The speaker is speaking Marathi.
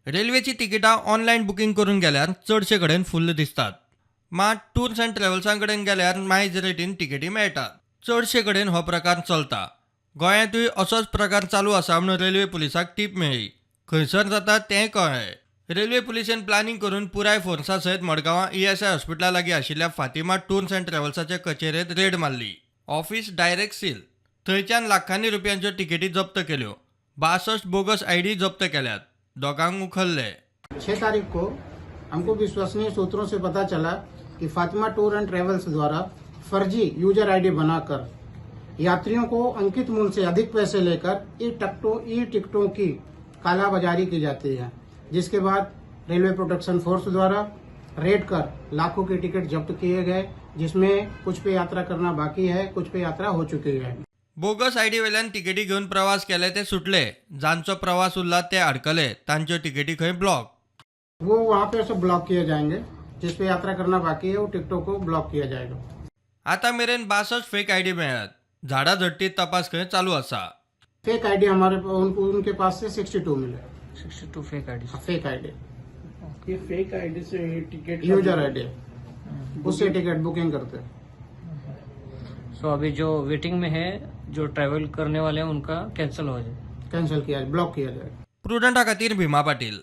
रेल्वेची तिकिटां ऑनलायन बुकींग करून गेल्यार चडशे कडेन फुल्ल दिसतात. मात टूर्स अँड ट्रॅव्हल्सां कडेन गेल्यार मायज रेटीन तिकेटी मेळटात. चडशे कडेन हो प्रकार चलता. गोंयांतूय असोच प्रकार चालू आसा म्हूण रेल्वे पुलिसाक टीप मेळ्ळी. खंयसर जाता तें कळ्ळें. रेल्वे पुलिसेन प्लॅनिंग करून पुराय फोर्सा सयत मडगांवां ESI हॉस्पिटला लागीं आशिल्ल्या फातिमा टूर्स अँड ट्रॅव्हल्साचे कचेरेंत रेड मारली. Office direct seal. थंयच्यान लाखांनी रुपयांच्यो तिकेटी जप्त केल्यो. 62 बोगस ID जप्त केल्यात. दोगांक उखल्ले. 6 तारीख को हमको विश्वसनीय सूत्रों से पता चला कि फातिमा टूर एंड ट्रेवल्स द्वारा फर्जी यूजर आईडी बनाकर यात्रियों को अंकित मूल्य से अधिक पैसे लेकर ई टिकटों की कालाबाजारी की जाती है, जिसके बाद रेलवे प्रोटेक्शन फोर्स द्वारा रेड कर लाखों के टिकट जब्त किए गए, जिसमें कुछ पे यात्रा करना बाकी है, कुछ पे यात्रा हो चुकी है. बोगस ID वेल्यान तिकेटी घेवन प्रवास केले ते सुटले. जांचो प्रवास उरला ते अडकले. तांच्यो तिकेटी खंय ब्लॉक. वो वहाँ पे सब ब्लॉक किए जाएंगे. जिस पे यात्रा करना बाकी है वो टिकटों को ब्लॉक किया जाएगा. आता मेरेन 62 फेक ID मेळ्ळ्यात. झाडा झडटीत तपास खंय चालू आसा. फेक आईडी हमारे उनके पास से 62 मिले. 62 फेक आईडी. फेक आईडी, ये फेक आईडी से टिकट यूजर आईडी, उससे टिकट बुकिंग करते हैं. सो अभी जो वेटिंग में है, जो ट्रैवल करने वाले हैं उनका कैंसिल हो जाए. कैंसिल किया, ब्लॉक किया जाएगा. प्रुडंटा खातीर भीमा पाटील.